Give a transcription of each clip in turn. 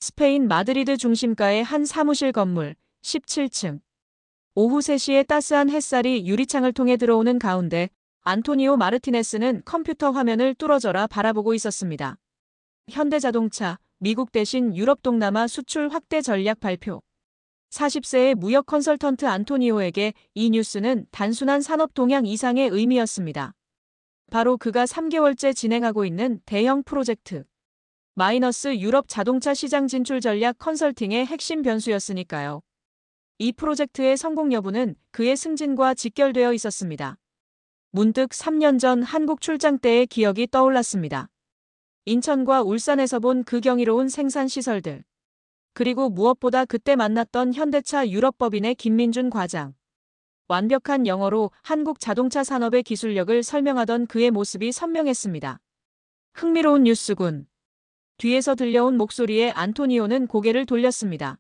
스페인 마드리드 중심가의 한 사무실 건물 17층. 오후 3시에 따스한 햇살이 유리창을 통해 들어오는 가운데 안토니오 마르티네스는 컴퓨터 화면을 뚫어져라 바라보고 있었습니다. 현대자동차, 미국 대신 유럽 동남아 수출 확대 전략 발표. 40세의 무역 컨설턴트 안토니오에게 이 뉴스는 단순한 산업 동향 이상의 의미였습니다. 바로 그가 3개월째 진행하고 있는 대형 프로젝트. 마이너스 유럽 자동차 시장 진출 전략 컨설팅의 핵심 변수였으니까요. 이 프로젝트의 성공 여부는 그의 승진과 직결되어 있었습니다. 문득 3년 전 한국 출장 때의 기억이 떠올랐습니다. 인천과 울산에서 본 그 경이로운 생산시설들. 그리고 무엇보다 그때 만났던 현대차 유럽법인의 김민준 과장. 완벽한 영어로 한국 자동차 산업의 기술력을 설명하던 그의 모습이 선명했습니다. 흥미로운 뉴스군. 뒤에서 들려온 목소리에 안토니오는 고개를 돌렸습니다.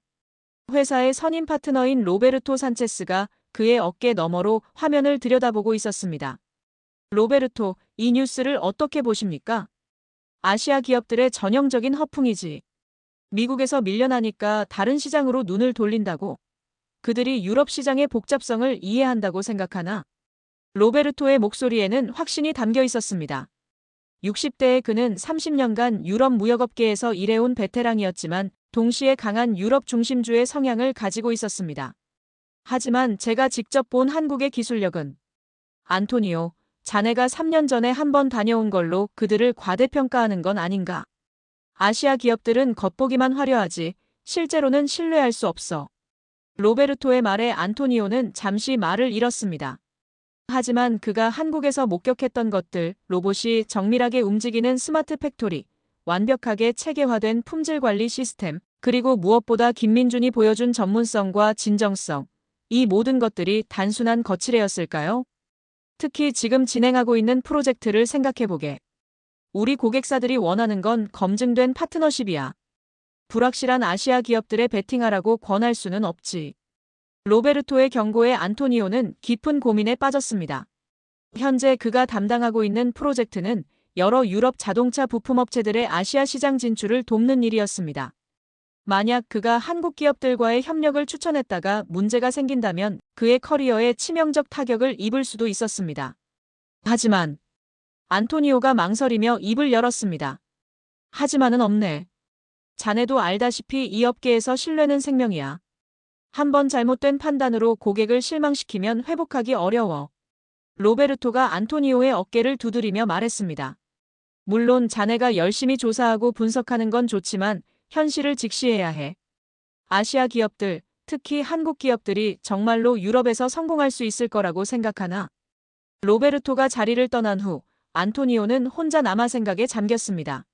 회사의 선임 파트너인 로베르토 산체스가 그의 어깨 너머로 화면을 들여다보고 있었습니다. 로베르토, 이 뉴스를 어떻게 보십니까? 아시아 기업들의 전형적인 허풍이지. 미국에서 밀려나니까 다른 시장으로 눈을 돌린다고. 그들이 유럽 시장의 복잡성을 이해한다고 생각하나? 로베르토의 목소리에는 확신이 담겨 있었습니다. 60대의 그는 30년간 유럽 무역업계에서 일해온 베테랑이었지만 동시에 강한 유럽 중심주의 성향을 가지고 있었습니다. 하지만 제가 직접 본 한국의 기술력은 안토니오, 자네가 3년 전에 한번 다녀온 걸로 그들을 과대평가하는 건 아닌가? 아시아 기업들은 겉보기만 화려하지 실제로는 신뢰할 수 없어. 로베르토의 말에 안토니오는 잠시 말을 잃었습니다. 하지만 그가 한국에서 목격했던 것들, 로봇이 정밀하게 움직이는 스마트 팩토리, 완벽하게 체계화된 품질 관리 시스템, 그리고 무엇보다 김민준이 보여준 전문성과 진정성, 이 모든 것들이 단순한 거칠애였을까요? 특히 지금 진행하고 있는 프로젝트를 생각해보게. 우리 고객사들이 원하는 건 검증된 파트너십이야. 불확실한 아시아 기업들에 베팅하라고 권할 수는 없지. 로베르토의 경고에 안토니오는 깊은 고민에 빠졌습니다. 현재 그가 담당하고 있는 프로젝트는 여러 유럽 자동차 부품업체들의 아시아 시장 진출을 돕는 일이었습니다. 만약 그가 한국 기업들과의 협력을 추천했다가 문제가 생긴다면 그의 커리어에 치명적 타격을 입을 수도 있었습니다. 하지만 안토니오가 망설이며 입을 열었습니다. 하지만은 없네. 자네도 알다시피 이 업계에서 신뢰는 생명이야. 한번 잘못된 판단으로 고객을 실망시키면 회복하기 어려워. 로베르토가 안토니오의 어깨를 두드리며 말했습니다. 물론 자네가 열심히 조사하고 분석하는 건 좋지만 현실을 직시해야 해. 아시아 기업들, 특히 한국 기업들이 정말로 유럽에서 성공할 수 있을 거라고 생각하나? 로베르토가 자리를 떠난 후 안토니오는 혼자 남아 생각에 잠겼습니다.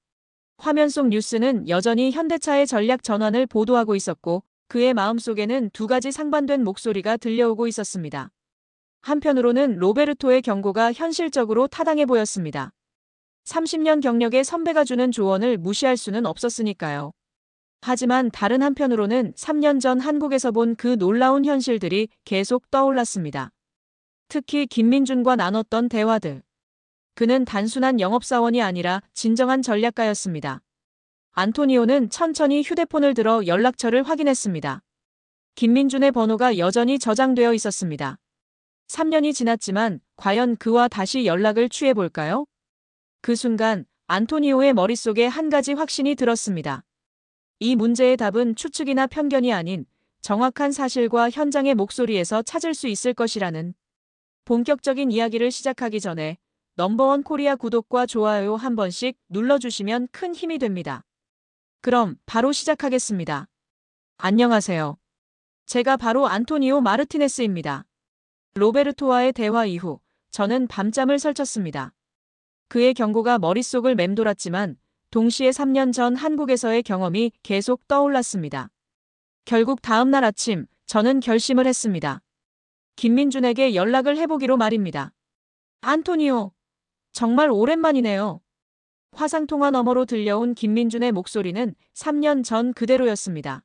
화면 속 뉴스는 여전히 현대차의 전략 전환을 보도하고 있었고 그의 마음속에는 두 가지 상반된 목소리가 들려오고 있었습니다. 한편으로는 로베르토의 경고가 현실적으로 타당해 보였습니다. 30년 경력의 선배가 주는 조언을 무시할 수는 없었으니까요. 하지만 다른 한편으로는 3년 전 한국에서 본 그 놀라운 현실들이 계속 떠올랐습니다. 특히 김민준과 나눴던 대화들. 그는 단순한 영업사원이 아니라 진정한 전략가였습니다. 안토니오는 천천히 휴대폰을 들어 연락처를 확인했습니다. 김민준의 번호가 여전히 저장되어 있었습니다. 3년이 지났지만 과연 그와 다시 연락을 취해볼까요? 그 순간 안토니오의 머릿속에 한 가지 확신이 들었습니다. 이 문제의 답은 추측이나 편견이 아닌 정확한 사실과 현장의 목소리에서 찾을 수 있을 것이라는. 본격적인 이야기를 시작하기 전에 넘버원 코리아 구독과 좋아요 한 번씩 눌러주시면 큰 힘이 됩니다. 그럼 바로 시작하겠습니다. 안녕하세요. 제가 바로 안토니오 마르티네스입니다. 로베르토와의 대화 이후 저는 밤잠을 설쳤습니다. 그의 경고가 머릿속을 맴돌았지만 동시에 3년 전 한국에서의 경험이 계속 떠올랐습니다. 결국 다음 날 아침 저는 결심을 했습니다. 김민준에게 연락을 해보기로 말입니다. 안토니오, 정말 오랜만이네요. 화상통화 너머로 들려온 김민준의 목소리는 3년 전 그대로였습니다.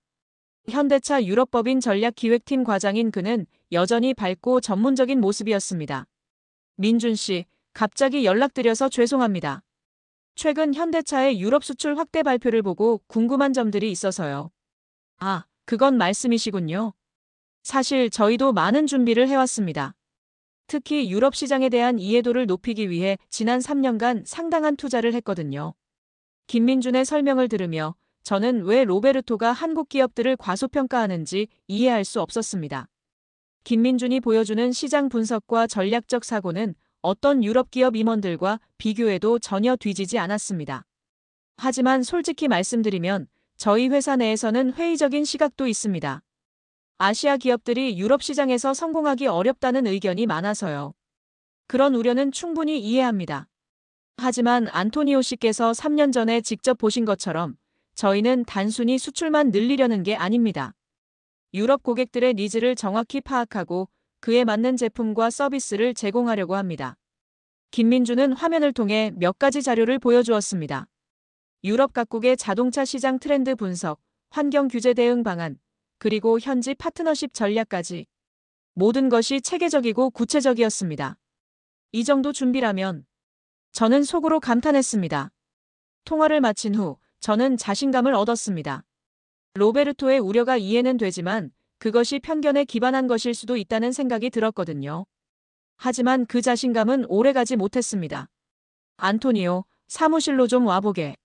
현대차 유럽법인 전략기획팀 과장인 그는 여전히 밝고 전문적인 모습이었습니다. 민준 씨, 갑자기 연락드려서 죄송합니다. 최근 현대차의 유럽 수출 확대 발표를 보고 궁금한 점들이 있어서요. 아, 그건 말씀이시군요. 사실 저희도 많은 준비를 해왔습니다. 특히 유럽 시장에 대한 이해도를 높이기 위해 지난 3년간 상당한 투자를 했거든요. 김민준의 설명을 들으며 저는 왜 로베르토가 한국 기업들을 과소평가하는지 이해할 수 없었습니다. 김민준이 보여주는 시장 분석과 전략적 사고는 어떤 유럽 기업 임원들과 비교해도 전혀 뒤지지 않았습니다. 하지만 솔직히 말씀드리면 저희 회사 내에서는 회의적인 시각도 있습니다. 아시아 기업들이 유럽 시장에서 성공하기 어렵다는 의견이 많아서요. 그런 우려는 충분히 이해합니다. 하지만 안토니오 씨께서 3년 전에 직접 보신 것처럼 저희는 단순히 수출만 늘리려는 게 아닙니다. 유럽 고객들의 니즈를 정확히 파악하고 그에 맞는 제품과 서비스를 제공하려고 합니다. 김민주는 화면을 통해 몇 가지 자료를 보여주었습니다. 유럽 각국의 자동차 시장 트렌드 분석, 환경 규제 대응 방안, 그리고 현지 파트너십 전략까지 모든 것이 체계적이고 구체적이었습니다. 이 정도 준비라면 저는 속으로 감탄했습니다. 통화를 마친 후 저는 자신감을 얻었습니다. 로베르토의 우려가 이해는 되지만 그것이 편견에 기반한 것일 수도 있다는 생각이 들었거든요. 하지만 그 자신감은 오래가지 못했습니다. 안토니오, 사무실로 좀 와보게.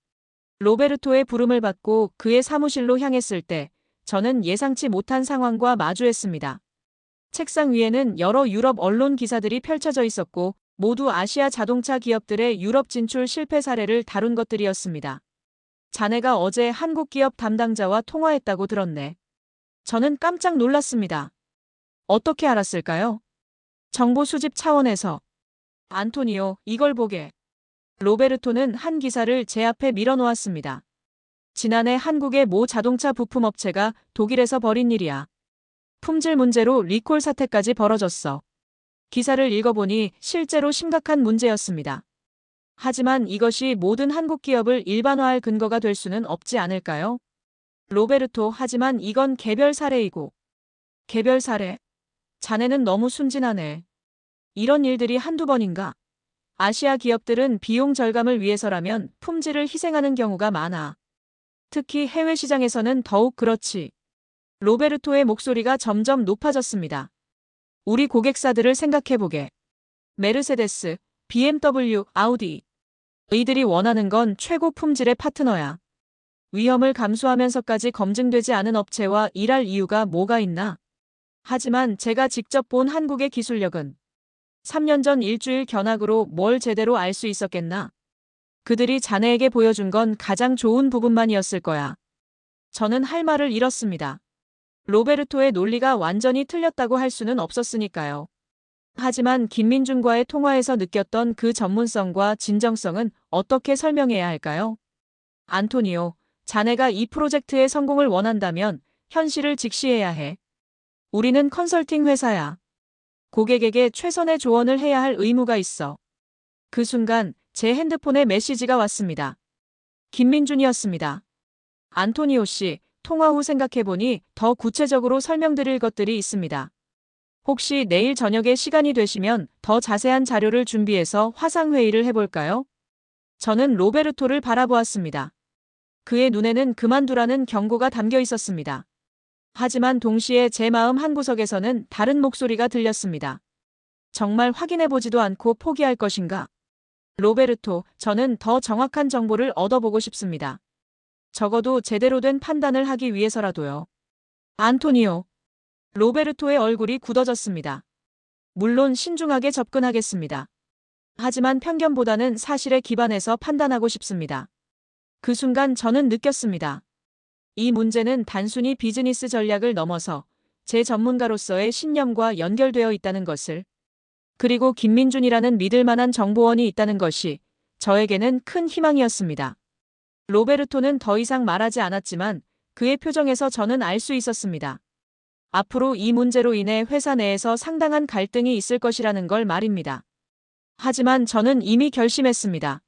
로베르토의 부름을 받고 그의 사무실로 향했을 때 저는 예상치 못한 상황과 마주했습니다. 책상 위에는 여러 유럽 언론 기사들이 펼쳐져 있었고 모두 아시아 자동차 기업들의 유럽 진출 실패 사례를 다룬 것들이었습니다. 자네가 어제 한국 기업 담당자와 통화했다고 들었네. 저는 깜짝 놀랐습니다. 어떻게 알았을까요? 정보 수집 차원에서. 안토니오, 이걸 보게. 로베르토는 한 기사를 제 앞에 밀어놓았습니다. 지난해 한국의 모 자동차 부품업체가 독일에서 벌인 일이야. 품질 문제로 리콜 사태까지 벌어졌어. 기사를 읽어보니 실제로 심각한 문제였습니다. 하지만 이것이 모든 한국 기업을 일반화할 근거가 될 수는 없지 않을까요? 로베르토, 하지만 이건 개별 사례이고. 개별 사례? 자네는 너무 순진하네. 이런 일들이 한두 번인가? 아시아 기업들은 비용 절감을 위해서라면 품질을 희생하는 경우가 많아. 특히 해외 시장에서는 더욱 그렇지. 로베르토의 목소리가 점점 높아졌습니다. 우리 고객사들을 생각해보게. 메르세데스, BMW, 아우디. 이들이 원하는 건 최고 품질의 파트너야. 위험을 감수하면서까지 검증되지 않은 업체와 일할 이유가 뭐가 있나? 하지만 제가 직접 본 한국의 기술력은 3년 전 일주일 견학으로 뭘 제대로 알 수 있었겠나? 그들이 자네에게 보여준 건 가장 좋은 부분만이었을 거야. 저는 할 말을 잃었습니다. 로베르토의 논리가 완전히 틀렸다고 할 수는 없었으니까요. 하지만 김민준과의 통화에서 느꼈던 그 전문성과 진정성은 어떻게 설명해야 할까요? 안토니오, 자네가 이 프로젝트의 성공을 원한다면 현실을 직시해야 해. 우리는 컨설팅 회사야. 고객에게 최선의 조언을 해야 할 의무가 있어. 그 순간 제 핸드폰에 메시지가 왔습니다. 김민준이었습니다. 안토니오 씨, 통화 후 생각해보니 더 구체적으로 설명드릴 것들이 있습니다. 혹시 내일 저녁에 시간이 되시면 더 자세한 자료를 준비해서 화상회의를 해볼까요? 저는 로베르토를 바라보았습니다. 그의 눈에는 그만두라는 경고가 담겨 있었습니다. 하지만 동시에 제 마음 한구석에서는 다른 목소리가 들렸습니다. 정말 확인해보지도 않고 포기할 것인가? 로베르토, 저는 더 정확한 정보를 얻어보고 싶습니다. 적어도 제대로 된 판단을 하기 위해서라도요. 안토니오. 로베르토의 얼굴이 굳어졌습니다. 물론 신중하게 접근하겠습니다. 하지만 편견보다는 사실에 기반해서 판단하고 싶습니다. 그 순간 저는 느꼈습니다. 이 문제는 단순히 비즈니스 전략을 넘어서 제 전문가로서의 신념과 연결되어 있다는 것을, 그리고 김민준이라는 믿을 만한 정보원이 있다는 것이 저에게는 큰 희망이었습니다. 로베르토는 더 이상 말하지 않았지만 그의 표정에서 저는 알 수 있었습니다. 앞으로 이 문제로 인해 회사 내에서 상당한 갈등이 있을 것이라는 걸 말입니다. 하지만 저는 이미 결심했습니다.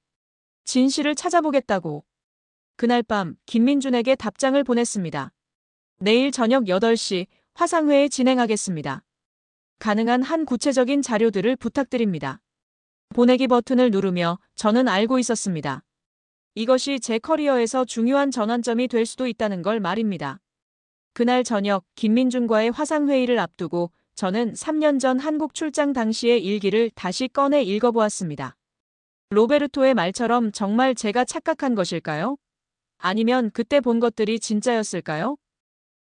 진실을 찾아보겠다고. 그날 밤 김민준에게 답장을 보냈습니다. 내일 저녁 8시 화상회의 진행하겠습니다. 가능한 한 구체적인 자료들을 부탁드립니다. 보내기 버튼을 누르며 저는 알고 있었습니다. 이것이 제 커리어에서 중요한 전환점이 될 수도 있다는 걸 말입니다. 그날 저녁 김민준과의 화상회의를 앞두고 저는 3년 전 한국 출장 당시의 일기를 다시 꺼내 읽어보았습니다. 로베르토의 말처럼 정말 제가 착각한 것일까요? 아니면 그때 본 것들이 진짜였을까요?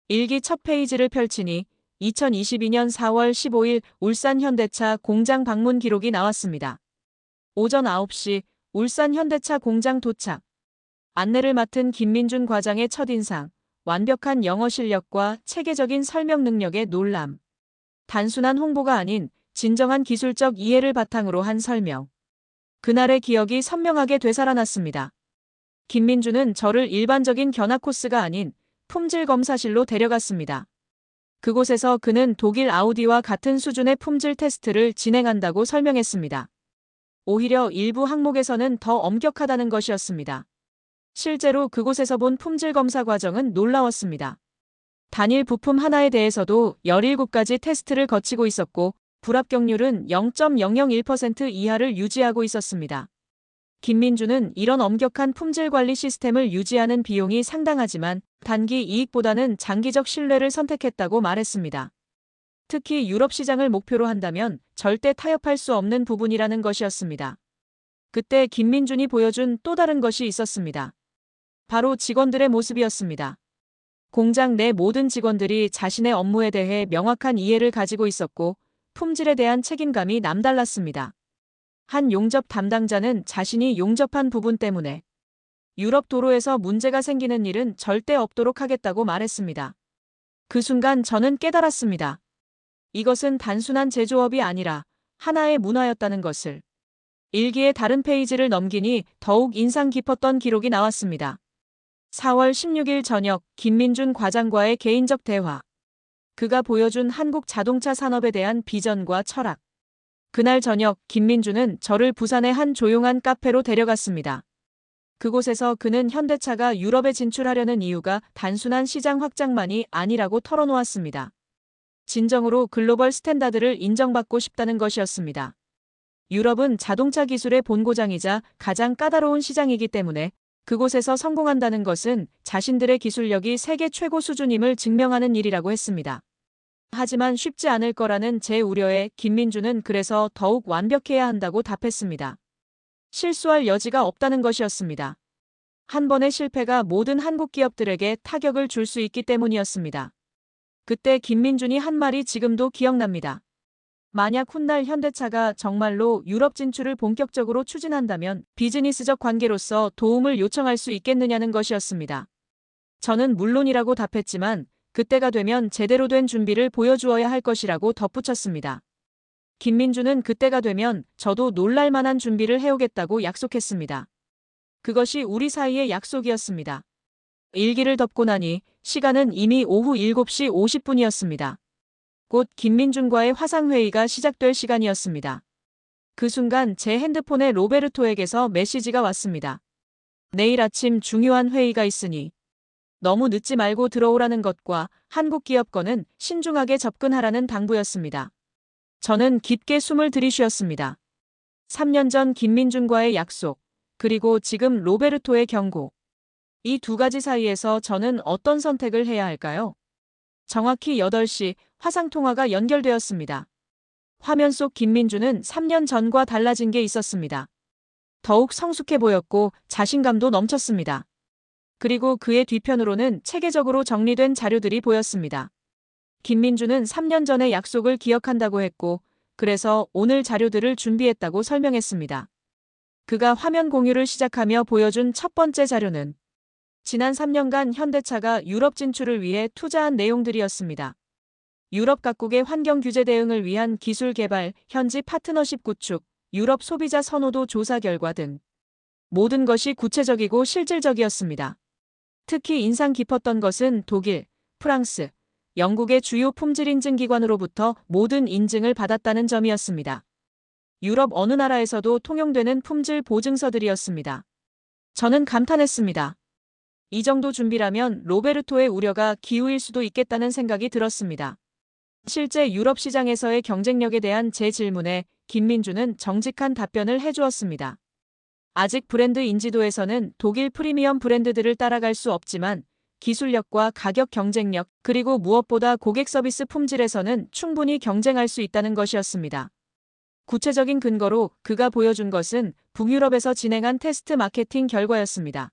일기 첫 페이지를 펼치니 2022년 4월 15일 울산 현대차 공장 방문 기록이 나왔습니다. 오전 9시 울산 현대차 공장 도착. 안내를 맡은 김민준 과장의 첫인상, 완벽한 영어 실력과 체계적인 설명 능력의 놀람. 단순한 홍보가 아닌 진정한 기술적 이해를 바탕으로 한 설명. 그날의 기억이 선명하게 되살아났습니다. 김민준은 저를 일반적인 견학 코스가 아닌 품질 검사실로 데려갔습니다. 그곳에서 그는 독일 아우디와 같은 수준의 품질 테스트를 진행한다고 설명했습니다. 오히려 일부 항목에서는 더 엄격하다는 것이었습니다. 실제로 그곳에서 본 품질 검사 과정은 놀라웠습니다. 단일 부품 하나에 대해서도 17가지 테스트를 거치고 있었고 불합격률은 0.001% 이하를 유지하고 있었습니다. 김민준은 이런 엄격한 품질 관리 시스템을 유지하는 비용이 상당하지만 단기 이익보다는 장기적 신뢰를 선택했다고 말했습니다. 특히 유럽 시장을 목표로 한다면 절대 타협할 수 없는 부분이라는 것이었습니다. 그때 김민준이 보여준 또 다른 것이 있었습니다. 바로 직원들의 모습이었습니다. 공장 내 모든 직원들이 자신의 업무에 대해 명확한 이해를 가지고 있었고 품질에 대한 책임감이 남달랐습니다. 한 용접 담당자는 자신이 용접한 부분 때문에 유럽 도로에서 문제가 생기는 일은 절대 없도록 하겠다고 말했습니다. 그 순간 저는 깨달았습니다. 이것은 단순한 제조업이 아니라 하나의 문화였다는 것을. 일기의 다른 페이지를 넘기니 더욱 인상 깊었던 기록이 나왔습니다. 4월 16일 저녁 김민준 과장과의 개인적 대화. 그가 보여준 한국 자동차 산업에 대한 비전과 철학. 그날 저녁 김민준은 저를 부산의 한 조용한 카페로 데려갔습니다. 그곳에서 그는 현대차가 유럽에 진출하려는 이유가 단순한 시장 확장만이 아니라고 털어놓았습니다. 진정으로 글로벌 스탠다드를 인정받고 싶다는 것이었습니다. 유럽은 자동차 기술의 본고장이자 가장 까다로운 시장이기 때문에 그곳에서 성공한다는 것은 자신들의 기술력이 세계 최고 수준임을 증명하는 일이라고 했습니다. 하지만 쉽지 않을 거라는 제 우려에 김민준은 그래서 더욱 완벽해야 한다고 답했습니다. 실수할 여지가 없다는 것이었습니다. 한 번의 실패가 모든 한국 기업들에게 타격을 줄 수 있기 때문이었습니다. 그때 김민준이 한 말이 지금도 기억납니다. 만약 훗날 현대차가 정말로 유럽 진출을 본격적으로 추진한다면 비즈니스적 관계로서 도움을 요청할 수 있겠느냐는 것이었습니다. 저는 물론이라고 답했지만 그때가 되면 제대로 된 준비를 보여주어야 할 것이라고 덧붙였습니다. 김민준은 그때가 되면 저도 놀랄만한 준비를 해오겠다고 약속했습니다. 그것이 우리 사이의 약속이었습니다. 일기를 덮고 나니 시간은 이미 오후 7시 50분이었습니다. 곧 김민준과의 화상회의가 시작될 시간이었습니다. 그 순간 제 핸드폰에 로베르토에게서 메시지가 왔습니다. 내일 아침 중요한 회의가 있으니 너무 늦지 말고 들어오라는 것과 한국 기업권은 신중하게 접근하라는 당부였습니다. 저는 깊게 숨을 들이쉬었습니다. 3년 전 김민준과의 약속, 그리고 지금 로베르토의 경고. 이 두 가지 사이에서 저는 어떤 선택을 해야 할까요? 정확히 8시 화상통화가 연결되었습니다. 화면 속 김민준은 3년 전과 달라진 게 있었습니다. 더욱 성숙해 보였고 자신감도 넘쳤습니다. 그리고 그의 뒤편으로는 체계적으로 정리된 자료들이 보였습니다. 김민준은 3년 전의 약속을 기억한다고 했고 그래서 오늘 자료들을 준비했다고 설명했습니다. 그가 화면 공유를 시작하며 보여준 첫 번째 자료는 지난 3년간 현대차가 유럽 진출을 위해 투자한 내용들이었습니다. 유럽 각국의 환경 규제 대응을 위한 기술 개발, 현지 파트너십 구축, 유럽 소비자 선호도 조사 결과 등 모든 것이 구체적이고 실질적이었습니다. 특히 인상 깊었던 것은 독일, 프랑스, 영국의 주요 품질 인증 기관으로부터 모든 인증을 받았다는 점이었습니다. 유럽 어느 나라에서도 통용되는 품질 보증서들이었습니다. 저는 감탄했습니다. 이 정도 준비라면 로베르토의 우려가 기우일 수도 있겠다는 생각이 들었습니다. 실제 유럽 시장에서의 경쟁력에 대한 제 질문에 김민준은 정직한 답변을 해주었습니다. 아직 브랜드 인지도에서는 독일 프리미엄 브랜드들을 따라갈 수 없지만 기술력과 가격 경쟁력, 그리고 무엇보다 고객 서비스 품질에서는 충분히 경쟁할 수 있다는 것이었습니다. 구체적인 근거로 그가 보여준 것은 북유럽에서 진행한 테스트 마케팅 결과였습니다.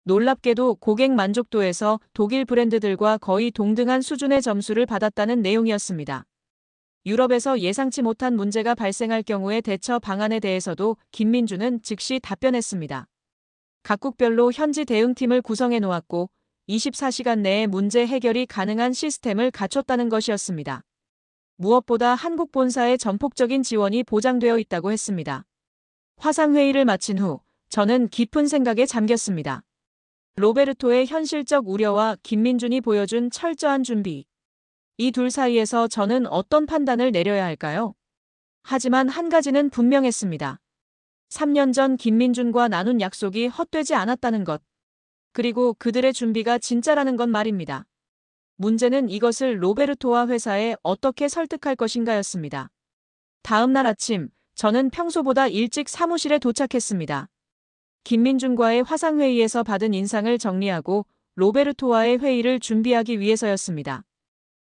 놀랍게도 고객 만족도에서 독일 브랜드들과 거의 동등한 수준의 점수를 받았다는 내용이었습니다. 유럽에서 예상치 못한 문제가 발생할 경우의 대처 방안에 대해서도 김민주는 즉시 답변했습니다. 각국별로 현지 대응팀을 구성해 놓았고 24시간 내에 문제 해결이 가능한 시스템을 갖췄다는 것이었습니다. 무엇보다 한국 본사의 전폭적인 지원이 보장되어 있다고 했습니다. 화상회의를 마친 후 저는 깊은 생각에 잠겼습니다. 로베르토의 현실적 우려와 김민준이 보여준 철저한 준비. 이 둘 사이에서 저는 어떤 판단을 내려야 할까요? 하지만 한 가지는 분명했습니다. 3년 전 김민준과 나눈 약속이 헛되지 않았다는 것. 그리고 그들의 준비가 진짜라는 건 말입니다. 문제는 이것을 로베르토와 회사에 어떻게 설득할 것인가였습니다. 다음 날 아침, 저는 평소보다 일찍 사무실에 도착했습니다. 김민준과의 화상회의에서 받은 인상을 정리하고 로베르토와의 회의를 준비하기 위해서였습니다.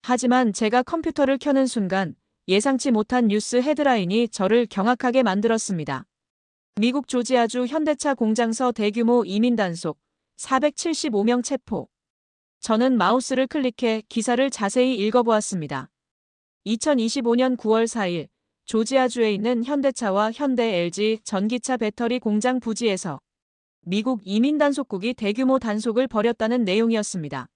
하지만 제가 컴퓨터를 켜는 순간 예상치 못한 뉴스 헤드라인이 저를 경악하게 만들었습니다. 미국 조지아주 현대차 공장서 대규모 이민 단속, 475명 체포. 저는 마우스를 클릭해 기사를 자세히 읽어보았습니다. 2025년 9월 4일 조지아주에 있는 현대차와 현대 LG 전기차 배터리 공장 부지에서 미국 이민 단속국이 대규모 단속을 벌였다는 내용이었습니다.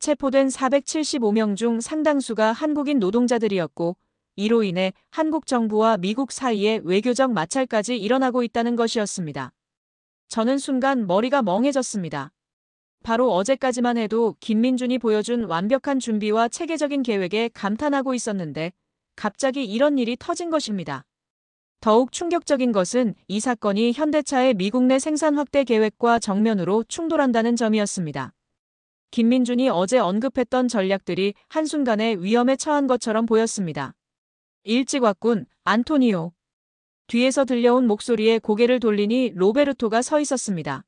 체포된 475명 중 상당수가 한국인 노동자들이었고 이로 인해 한국 정부와 미국 사이에 외교적 마찰까지 일어나고 있다는 것이었습니다. 저는 순간 머리가 멍해졌습니다. 바로 어제까지만 해도 김민준이 보여준 완벽한 준비와 체계적인 계획에 감탄하고 있었는데 갑자기 이런 일이 터진 것입니다. 더욱 충격적인 것은 이 사건이 현대차의 미국 내 생산 확대 계획과 정면으로 충돌한다는 점이었습니다. 김민준이 어제 언급했던 전략들이 한순간에 위험에 처한 것처럼 보였습니다. 일찍 왔군, 안토니오. 뒤에서 들려온 목소리에 고개를 돌리니 로베르토가 서 있었습니다.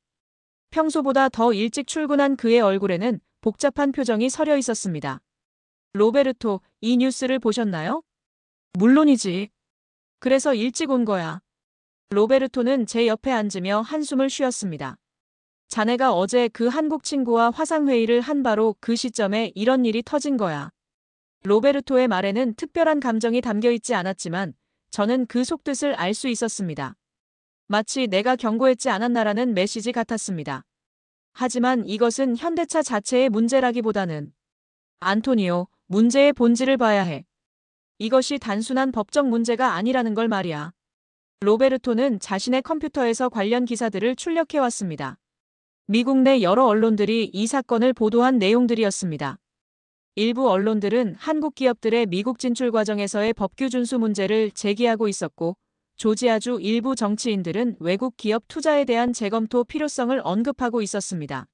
평소보다 더 일찍 출근한 그의 얼굴에는 복잡한 표정이 서려 있었습니다. 로베르토, 이 뉴스를 보셨나요? 물론이지. 그래서 일찍 온 거야. 로베르토는 제 옆에 앉으며 한숨을 쉬었습니다. 자네가 어제 그 한국 친구와 화상회의를 한 바로 그 시점에 이런 일이 터진 거야. 로베르토의 말에는 특별한 감정이 담겨 있지 않았지만 저는 그 속뜻을 알 수 있었습니다. 마치 내가 경고했지 않았나라는 메시지 같았습니다. 하지만 이것은 현대차 자체의 문제라기보다는 안토니오, 문제의 본질을 봐야 해. 이것이 단순한 법적 문제가 아니라는 걸 말이야. 로베르토는 자신의 컴퓨터에서 관련 기사들을 출력해왔습니다. 미국 내 여러 언론들이 이 사건을 보도한 내용들이었습니다. 일부 언론들은 한국 기업들의 미국 진출 과정에서의 법규 준수 문제를 제기하고 있었고 조지아주 일부 정치인들은 외국 기업 투자에 대한 재검토 필요성을 언급하고 있었습니다.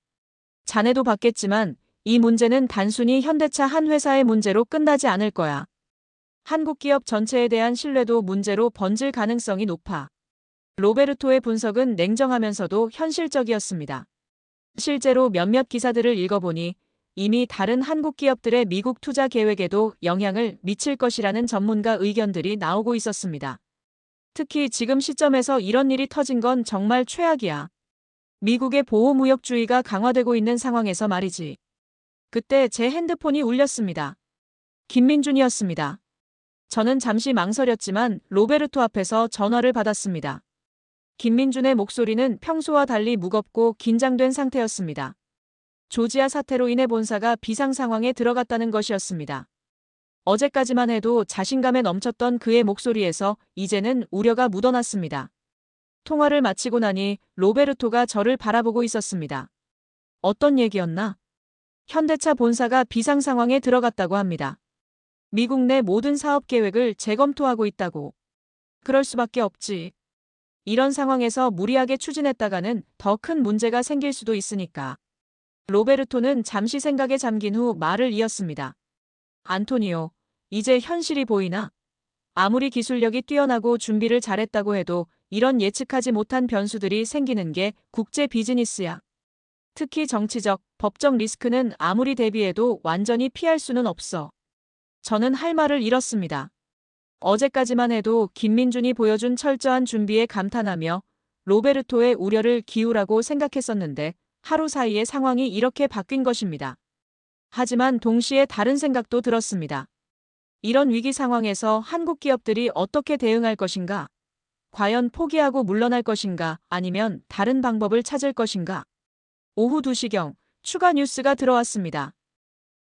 자네도 봤겠지만 이 문제는 단순히 현대차 한 회사의 문제로 끝나지 않을 거야. 한국 기업 전체에 대한 신뢰도 문제로 번질 가능성이 높아. 로베르토의 분석은 냉정하면서도 현실적이었습니다. 실제로 몇몇 기사들을 읽어보니 이미 다른 한국 기업들의 미국 투자 계획에도 영향을 미칠 것이라는 전문가 의견들이 나오고 있었습니다. 특히 지금 시점에서 이런 일이 터진 건 정말 최악이야. 미국의 보호무역주의가 강화되고 있는 상황에서 말이지. 그때 제 핸드폰이 울렸습니다. 김민준이었습니다. 저는 잠시 망설였지만 로베르토 앞에서 전화를 받았습니다. 김민준의 목소리는 평소와 달리 무겁고 긴장된 상태였습니다. 조지아 사태로 인해 본사가 비상 상황에 들어갔다는 것이었습니다. 어제까지만 해도 자신감에 넘쳤던 그의 목소리에서 이제는 우려가 묻어났습니다. 통화를 마치고 나니 로베르토가 저를 바라보고 있었습니다. 어떤 얘기였나? 현대차 본사가 비상 상황에 들어갔다고 합니다. 미국 내 모든 사업 계획을 재검토하고 있다고. 그럴 수밖에 없지. 이런 상황에서 무리하게 추진했다가는 더 큰 문제가 생길 수도 있으니까. 로베르토는 잠시 생각에 잠긴 후 말을 이었습니다. 안토니오, 이제 현실이 보이나? 아무리 기술력이 뛰어나고 준비를 잘했다고 해도 이런 예측하지 못한 변수들이 생기는 게 국제 비즈니스야. 특히 정치적, 법적 리스크는 아무리 대비해도 완전히 피할 수는 없어. 저는 할 말을 잃었습니다. 어제까지만 해도 김민준이 보여준 철저한 준비에 감탄하며 로베르토의 우려를 기우라고 생각했었는데 하루 사이에 상황이 이렇게 바뀐 것입니다. 하지만 동시에 다른 생각도 들었습니다. 이런 위기 상황에서 한국 기업들이 어떻게 대응할 것인가? 과연 포기하고 물러날 것인가? 아니면 다른 방법을 찾을 것인가? 오후 2시경 추가 뉴스가 들어왔습니다.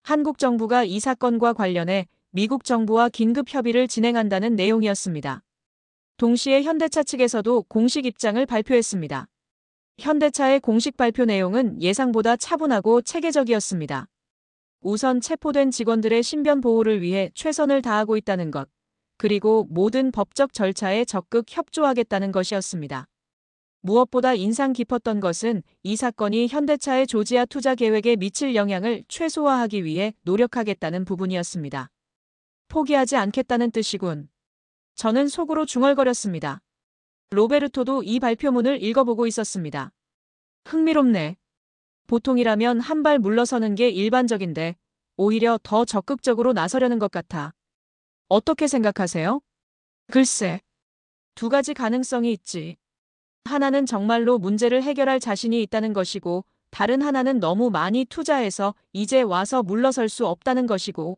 한국 정부가 이 사건과 관련해 미국 정부와 긴급 협의를 진행한다는 내용이었습니다. 동시에 현대차 측에서도 공식 입장을 발표했습니다. 현대차의 공식 발표 내용은 예상보다 차분하고 체계적이었습니다. 우선 체포된 직원들의 신변 보호를 위해 최선을 다하고 있다는 것, 그리고 모든 법적 절차에 적극 협조하겠다는 것이었습니다. 무엇보다 인상 깊었던 것은 이 사건이 현대차의 조지아 투자 계획에 미칠 영향을 최소화하기 위해 노력하겠다는 부분이었습니다. 포기하지 않겠다는 뜻이군. 저는 속으로 중얼거렸습니다. 로베르토도 이 발표문을 읽어보고 있었습니다. 흥미롭네. 보통이라면 한 발 물러서는 게 일반적인데 오히려 더 적극적으로 나서려는 것 같아. 어떻게 생각하세요? 글쎄, 두 가지 가능성이 있지. 하나는 정말로 문제를 해결할 자신이 있다는 것이고, 다른 하나는 너무 많이 투자해서 이제 와서 물러설 수 없다는 것이고.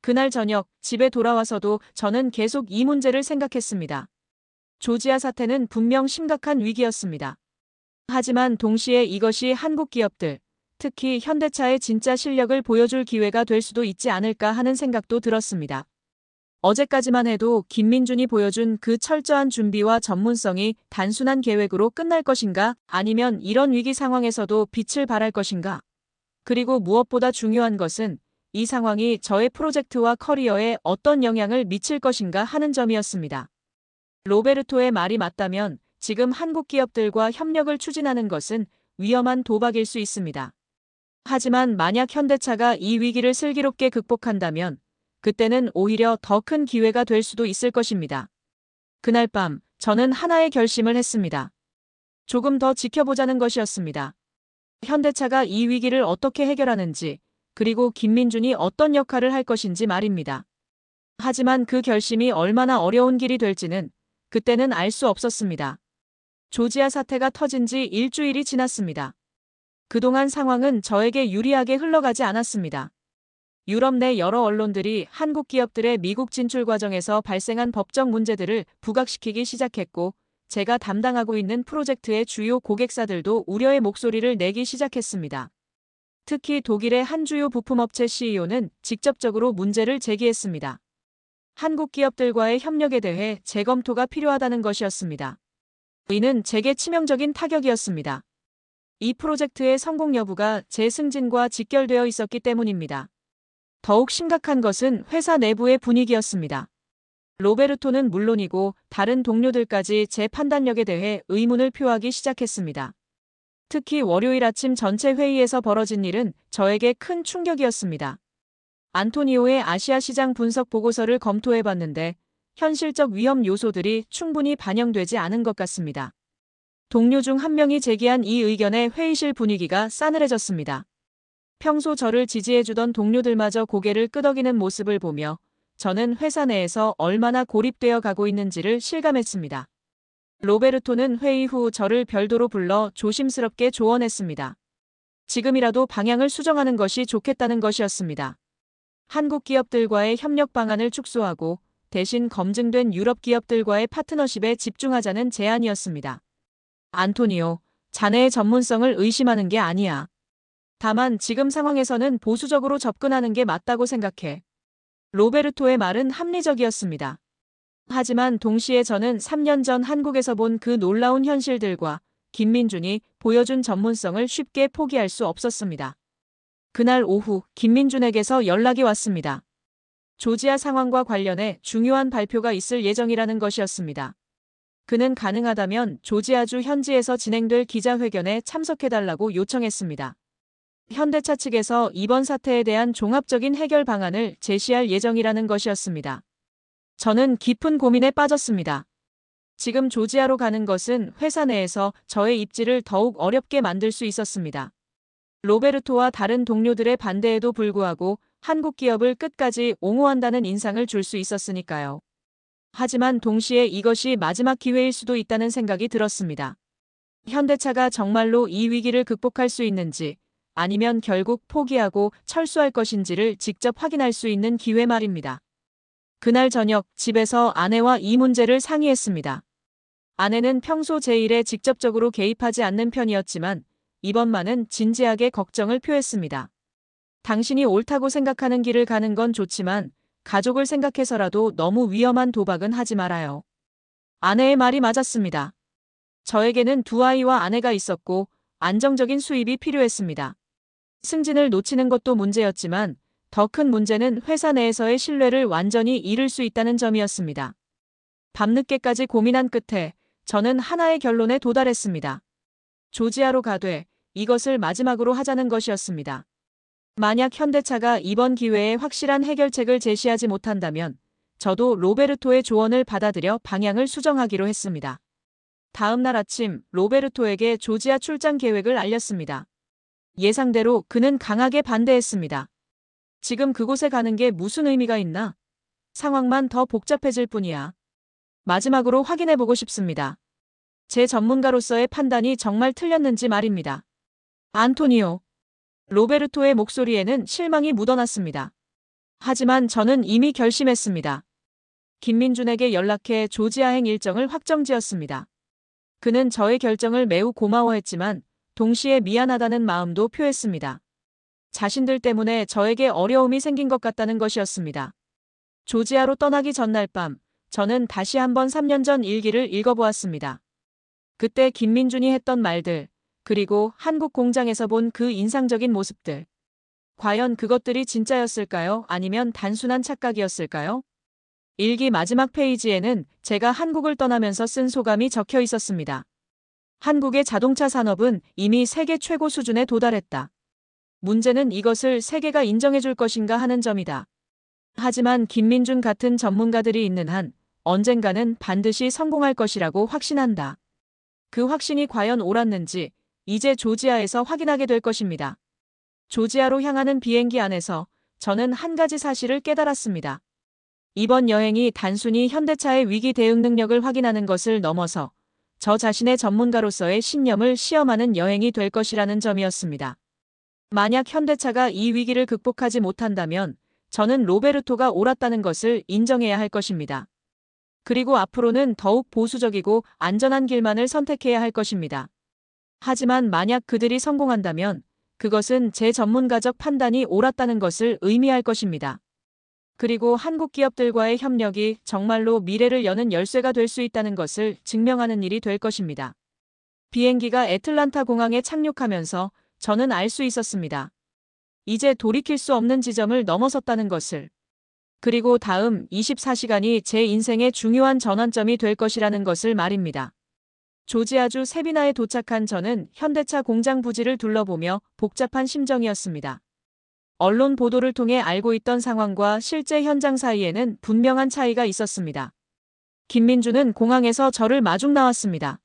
그날 저녁 집에 돌아와서도 저는 계속 이 문제를 생각했습니다. 조지아 사태는 분명 심각한 위기였습니다. 하지만 동시에 이것이 한국 기업들, 특히 현대차의 진짜 실력을 보여줄 기회가 될 수도 있지 않을까 하는 생각도 들었습니다. 어제까지만 해도 김민준이 보여준 그 철저한 준비와 전문성이 단순한 계획으로 끝날 것인가? 아니면 이런 위기 상황에서도 빛을 발할 것인가? 그리고 무엇보다 중요한 것은 이 상황이 저의 프로젝트와 커리어에 어떤 영향을 미칠 것인가 하는 점이었습니다. 로베르토의 말이 맞다면 지금 한국 기업들과 협력을 추진하는 것은 위험한 도박일 수 있습니다. 하지만 만약 현대차가 이 위기를 슬기롭게 극복한다면 그때는 오히려 더 큰 기회가 될 수도 있을 것입니다. 그날 밤 저는 하나의 결심을 했습니다. 조금 더 지켜보자는 것이었습니다. 현대차가 이 위기를 어떻게 해결하는지, 그리고 김민준이 어떤 역할을 할 것인지 말입니다. 하지만 그 결심이 얼마나 어려운 길이 될지는 그때는 알 수 없었습니다. 조지아 사태가 터진 지 일주일이 지났습니다. 그동안 상황은 저에게 유리하게 흘러가지 않았습니다. 유럽 내 여러 언론들이 한국 기업들의 미국 진출 과정에서 발생한 법적 문제들을 부각시키기 시작했고, 제가 담당하고 있는 프로젝트의 주요 고객사들도 우려의 목소리를 내기 시작했습니다. 특히 독일의 한 주요 부품업체 CEO는 직접적으로 문제를 제기했습니다. 한국 기업들과의 협력에 대해 재검토가 필요하다는 것이었습니다. 이는 제게 치명적인 타격이었습니다. 이 프로젝트의 성공 여부가 제 승진과 직결되어 있었기 때문입니다. 더욱 심각한 것은 회사 내부의 분위기였습니다. 로베르토는 물론이고 다른 동료들까지 제 판단력에 대해 의문을 표하기 시작했습니다. 특히 월요일 아침 전체 회의에서 벌어진 일은 저에게 큰 충격이었습니다. 안토니오의 아시아 시장 분석 보고서를 검토해봤는데 현실적 위험 요소들이 충분히 반영되지 않은 것 같습니다. 동료 중 한 명이 제기한 이 의견에 회의실 분위기가 싸늘해졌습니다. 평소 저를 지지해주던 동료들마저 고개를 끄덕이는 모습을 보며 저는 회사 내에서 얼마나 고립되어 가고 있는지를 실감했습니다. 로베르토는 회의 후 저를 별도로 불러 조심스럽게 조언했습니다. 지금이라도 방향을 수정하는 것이 좋겠다는 것이었습니다. 한국 기업들과의 협력 방안을 축소하고 대신 검증된 유럽 기업들과의 파트너십에 집중하자는 제안이었습니다. 안토니오, 자네의 전문성을 의심하는 게 아니야. 다만 지금 상황에서는 보수적으로 접근하는 게 맞다고 생각해. 로베르토의 말은 합리적이었습니다. 하지만 동시에 저는 3년 전 한국에서 본 그 놀라운 현실들과 김민준이 보여준 전문성을 쉽게 포기할 수 없었습니다. 그날 오후 김민준에게서 연락이 왔습니다. 조지아 상황과 관련해 중요한 발표가 있을 예정이라는 것이었습니다. 그는 가능하다면 조지아주 현지에서 진행될 기자회견에 참석해달라고 요청했습니다. 현대차 측에서 이번 사태에 대한 종합적인 해결 방안을 제시할 예정이라는 것이었습니다. 저는 깊은 고민에 빠졌습니다. 지금 조지아로 가는 것은 회사 내에서 저의 입지를 더욱 어렵게 만들 수 있었습니다. 로베르토와 다른 동료들의 반대에도 불구하고 한국 기업을 끝까지 옹호한다는 인상을 줄 수 있었으니까요. 하지만 동시에 이것이 마지막 기회일 수도 있다는 생각이 들었습니다. 현대차가 정말로 이 위기를 극복할 수 있는지, 아니면 결국 포기하고 철수할 것인지를 직접 확인할 수 있는 기회 말입니다. 그날 저녁 집에서 아내와 이 문제를 상의했습니다. 아내는 평소 제 일에 직접적으로 개입하지 않는 편이었지만 이번만은 진지하게 걱정을 표했습니다. 당신이 옳다고 생각하는 길을 가는 건 좋지만 가족을 생각해서라도 너무 위험한 도박은 하지 말아요. 아내의 말이 맞았습니다. 저에게는 두 아이와 아내가 있었고 안정적인 수입이 필요했습니다. 승진을 놓치는 것도 문제였지만 더 큰 문제는 회사 내에서의 신뢰를 완전히 잃을 수 있다는 점이었습니다. 밤늦게까지 고민한 끝에 저는 하나의 결론에 도달했습니다. 조지아로 가되 이것을 마지막으로 하자는 것이었습니다. 만약 현대차가 이번 기회에 확실한 해결책을 제시하지 못한다면 저도 로베르토의 조언을 받아들여 방향을 수정하기로 했습니다. 다음 날 아침 로베르토에게 조지아 출장 계획을 알렸습니다. 예상대로 그는 강하게 반대했습니다. 지금 그곳에 가는 게 무슨 의미가 있나? 상황만 더 복잡해질 뿐이야. 마지막으로 확인해보고 싶습니다. 제 전문가로서의 판단이 정말 틀렸는지 말입니다. 안토니오. 로베르토의 목소리에는 실망이 묻어났습니다. 하지만 저는 이미 결심했습니다. 김민준에게 연락해 조지아행 일정을 확정지었습니다. 그는 저의 결정을 매우 고마워했지만 동시에 미안하다는 마음도 표했습니다. 자신들 때문에 저에게 어려움이 생긴 것 같다는 것이었습니다. 조지아로 떠나기 전날 밤, 저는 다시 한번 3년 전 일기를 읽어보았습니다. 그때 김민준이 했던 말들, 그리고 한국 공장에서 본 그 인상적인 모습들. 과연 그것들이 진짜였을까요? 아니면 단순한 착각이었을까요? 일기 마지막 페이지에는 제가 한국을 떠나면서 쓴 소감이 적혀 있었습니다. 한국의 자동차 산업은 이미 세계 최고 수준에 도달했다. 문제는 이것을 세계가 인정해줄 것인가 하는 점이다. 하지만 김민준 같은 전문가들이 있는 한 언젠가는 반드시 성공할 것이라고 확신한다. 그 확신이 과연 옳았는지 이제 조지아에서 확인하게 될 것입니다. 조지아로 향하는 비행기 안에서 저는 한 가지 사실을 깨달았습니다. 이번 여행이 단순히 현대차의 위기 대응 능력을 확인하는 것을 넘어서 저 자신의 전문가로서의 신념을 시험하는 여행이 될 것이라는 점이었습니다. 만약 현대차가 이 위기를 극복하지 못한다면 저는 로베르토가 옳았다는 것을 인정해야 할 것입니다. 그리고 앞으로는 더욱 보수적이고 안전한 길만을 선택해야 할 것입니다. 하지만 만약 그들이 성공한다면 그것은 제 전문가적 판단이 옳았다는 것을 의미할 것입니다. 그리고 한국 기업들과의 협력이 정말로 미래를 여는 열쇠가 될 수 있다는 것을 증명하는 일이 될 것입니다. 비행기가 애틀란타 공항에 착륙하면서 저는 알 수 있었습니다. 이제 돌이킬 수 없는 지점을 넘어섰다는 것을. 그리고 다음 24시간이 제 인생의 중요한 전환점이 될 것이라는 것을 말입니다. 조지아주 세비나에 도착한 저는 현대차 공장 부지를 둘러보며 복잡한 심정이었습니다. 언론 보도를 통해 알고 있던 상황과 실제 현장 사이에는 분명한 차이가 있었습니다. 김민준은 공항에서 저를 마중 나왔습니다.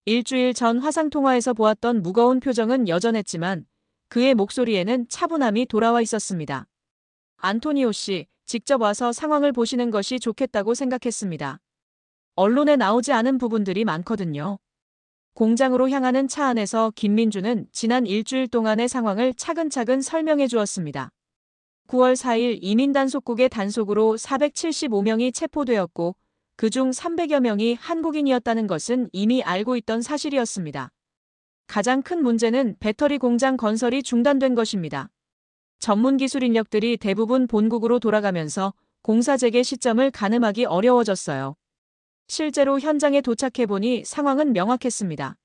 일주일 전 화상통화에서 보았던 무거운 표정은 여전했지만 그의 목소리에는 차분함이 돌아와 있었습니다. 안토니오 씨, 직접 와서 상황을 보시는 것이 좋겠다고 생각했습니다. 언론에 나오지 않은 부분들이 많거든요. 공장으로 향하는 차 안에서 김민준은 지난 일주일 동안의 상황을 차근차근 설명해 주었습니다. 9월 4일 이민 단속국의 단속으로 475명이 체포되었고 그중 300여 명이 한국인이었다는 것은 이미 알고 있던 사실이었습니다. 가장 큰 문제는 배터리 공장 건설이 중단된 것입니다. 전문 기술 인력들이 대부분 본국으로 돌아가면서 공사 재개 시점을 가늠하기 어려워졌어요. 실제로 현장에 도착해보니 상황은 명확했습니다.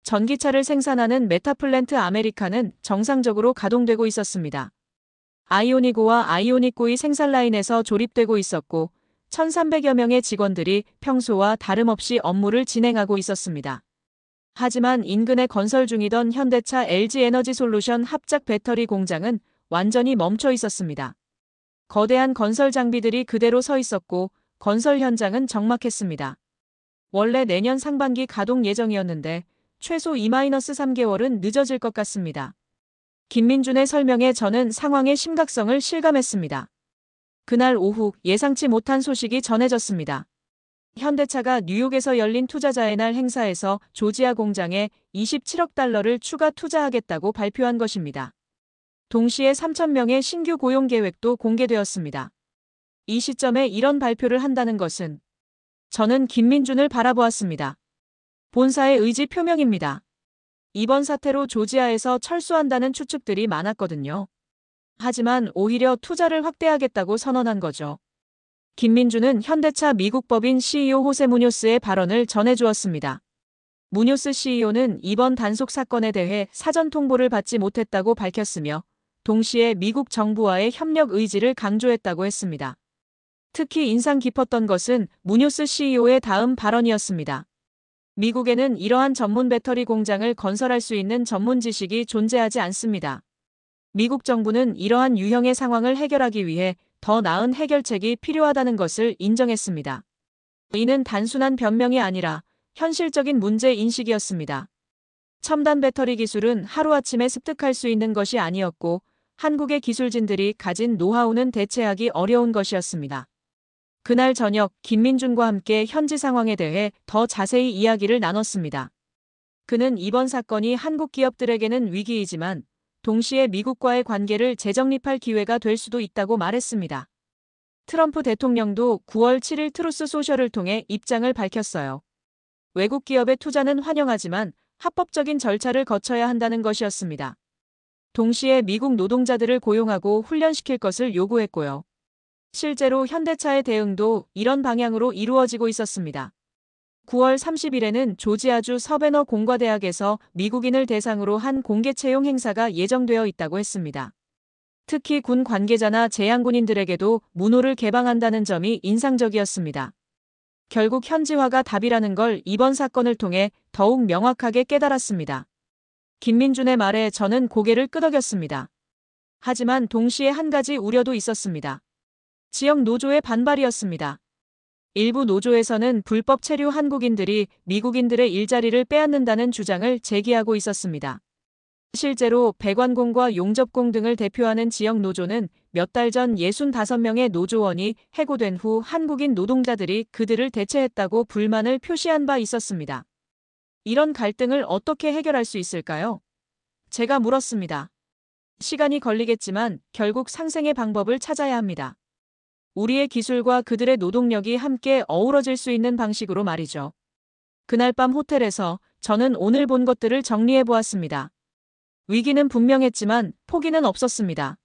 전기차를 생산하는 메타플랜트 아메리카는 정상적으로 가동되고 있었습니다. 아이오닉5와 아이오닉9의 생산 라인에서 조립되고 있었고 1,300여 명의 직원들이 평소와 다름없이 업무를 진행하고 있었습니다. 하지만 인근에 건설 중이던 현대차 LG에너지솔루션 합작 배터리 공장은 완전히 멈춰 있었습니다. 거대한 건설 장비들이 그대로 서 있었고 건설 현장은 적막했습니다. 원래 내년 상반기 가동 예정이었는데 최소 2-3개월은 늦어질 것 같습니다. 김민준의 설명에 저는 상황의 심각성을 실감했습니다. 그날 오후 예상치 못한 소식이 전해졌습니다. 현대차가 뉴욕에서 열린 투자자의 날 행사에서 조지아 공장에 27억 달러를 추가 투자하겠다고 발표한 것입니다. 동시에 3,000명의 신규 고용 계획도 공개되었습니다. 이 시점에 이런 발표를 한다는 것은 저는 김민준을 바라보았습니다. 본사의 의지 표명입니다. 이번 사태로 조지아에서 철수한다는 추측들이 많았거든요. 하지만 오히려 투자를 확대하겠다고 선언한 거죠. 김민준은 현대차 미국 법인 CEO 호세 무뇨스의 발언을 전해주었습니다. 무뇨스 CEO는 이번 단속 사건에 대해 사전 통보를 받지 못했다고 밝혔으며 동시에 미국 정부와의 협력 의지를 강조했다고 했습니다. 특히 인상 깊었던 것은 무뇨스 CEO의 다음 발언이었습니다. 미국에는 이러한 전문 배터리 공장을 건설할 수 있는 전문 지식이 존재하지 않습니다. 미국 정부는 이러한 유형의 상황을 해결하기 위해 더 나은 해결책이 필요하다는 것을 인정했습니다. 이는 단순한 변명이 아니라 현실적인 문제 인식이었습니다. 첨단 배터리 기술은 하루아침에 습득할 수 있는 것이 아니었고 한국의 기술진들이 가진 노하우는 대체하기 어려운 것이었습니다. 그날 저녁 김민준과 함께 현지 상황에 대해 더 자세히 이야기를 나눴습니다. 그는 이번 사건이 한국 기업들에게는 위기이지만 동시에 미국과의 관계를 재정립할 기회가 될 수도 있다고 말했습니다. 트럼프 대통령도 9월 7일 트루스 소셜을 통해 입장을 밝혔어요. 외국 기업의 투자는 환영하지만 합법적인 절차를 거쳐야 한다는 것이었습니다. 동시에 미국 노동자들을 고용하고 훈련시킬 것을 요구했고요. 실제로 현대차의 대응도 이런 방향으로 이루어지고 있었습니다. 9월 30일에는 조지아주 서베너 공과대학에서 미국인을 대상으로 한 공개 채용 행사가 예정되어 있다고 했습니다. 특히 군 관계자나 재향군인들에게도 문호를 개방한다는 점이 인상적이었습니다. 결국 현지화가 답이라는 걸 이번 사건을 통해 더욱 명확하게 깨달았습니다. 김민준의 말에 저는 고개를 끄덕였습니다. 하지만 동시에 한 가지 우려도 있었습니다. 지역 노조의 반발이었습니다. 일부 노조에서는 불법 체류 한국인들이 미국인들의 일자리를 빼앗는다는 주장을 제기하고 있었습니다. 실제로 배관공과 용접공 등을 대표하는 지역 노조는 몇 달 전 65명의 노조원이 해고된 후 한국인 노동자들이 그들을 대체했다고 불만을 표시한 바 있었습니다. 이런 갈등을 어떻게 해결할 수 있을까요? 제가 물었습니다. 시간이 걸리겠지만 결국 상생의 방법을 찾아야 합니다. 우리의 기술과 그들의 노동력이 함께 어우러질 수 있는 방식으로 말이죠. 그날 밤 호텔에서 저는 오늘 본 것들을 정리해 보았습니다. 위기는 분명했지만 포기는 없었습니다.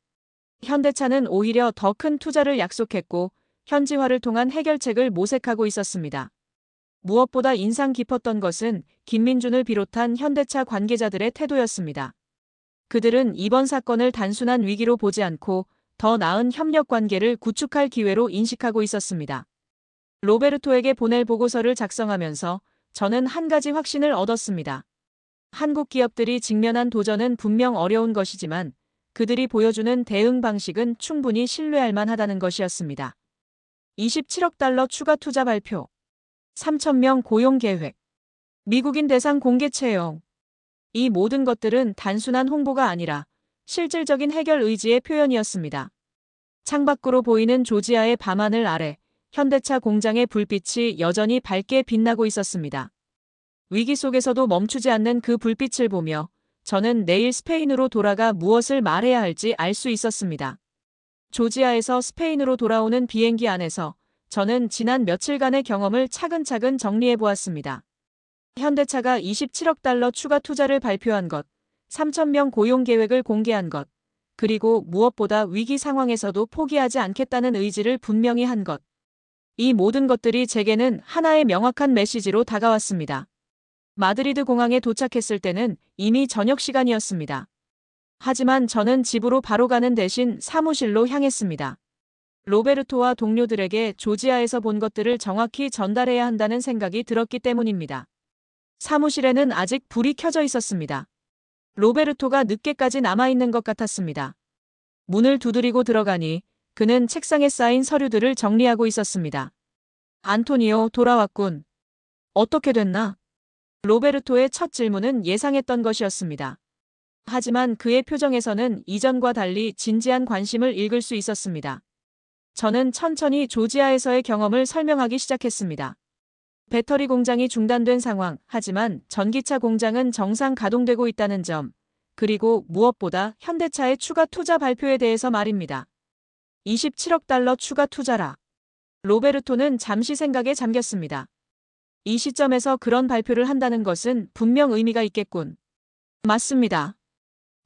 현대차는 오히려 더 큰 투자를 약속했고 현지화를 통한 해결책을 모색하고 있었습니다. 무엇보다 인상 깊었던 것은 김민준을 비롯한 현대차 관계자들의 태도였습니다. 그들은 이번 사건을 단순한 위기로 보지 않고 더 나은 협력 관계를 구축할 기회로 인식하고 있었습니다. 로베르토에게 보낼 보고서를 작성하면서 저는 한 가지 확신을 얻었습니다. 한국 기업들이 직면한 도전은 분명 어려운 것이지만 그들이 보여주는 대응 방식은 충분히 신뢰할 만하다는 것이었습니다. 27억 달러 추가 투자 발표, 3,000명 고용 계획, 미국인 대상 공개 채용. 이 모든 것들은 단순한 홍보가 아니라 실질적인 해결 의지의 표현이었습니다. 창밖으로 보이는 조지아의 밤하늘 아래 현대차 공장의 불빛이 여전히 밝게 빛나고 있었습니다. 위기 속에서도 멈추지 않는 그 불빛을 보며 저는 내일 스페인으로 돌아가 무엇을 말해야 할지 알 수 있었습니다. 조지아에서 스페인으로 돌아오는 비행기 안에서 저는 지난 며칠간의 경험을 차근차근 정리해 보았습니다. 현대차가 27억 달러 추가 투자를 발표한 것, 3,000명 고용 계획을 공개한 것, 그리고 무엇보다 위기 상황에서도 포기하지 않겠다는 의지를 분명히 한 것. 이 모든 것들이 제게는 하나의 명확한 메시지로 다가왔습니다. 마드리드 공항에 도착했을 때는 이미 저녁 시간이었습니다. 하지만 저는 집으로 바로 가는 대신 사무실로 향했습니다. 로베르토와 동료들에게 조지아에서 본 것들을 정확히 전달해야 한다는 생각이 들었기 때문입니다. 사무실에는 아직 불이 켜져 있었습니다. 로베르토가 늦게까지 남아있는 것 같았습니다. 문을 두드리고 들어가니 그는 책상에 쌓인 서류들을 정리하고 있었습니다. 안토니오, 돌아왔군. 어떻게 됐나? 로베르토의 첫 질문은 예상했던 것이었습니다. 하지만 그의 표정에서는 이전과 달리 진지한 관심을 읽을 수 있었습니다. 저는 천천히 조지아에서의 경험을 설명하기 시작했습니다. 배터리 공장이 중단된 상황, 하지만 전기차 공장은 정상 가동되고 있다는 점, 그리고 무엇보다 현대차의 추가 투자 발표에 대해서 말입니다. 27억 달러 추가 투자라. 로베르토는 잠시 생각에 잠겼습니다. 이 시점에서 그런 발표를 한다는 것은 분명 의미가 있겠군. 맞습니다.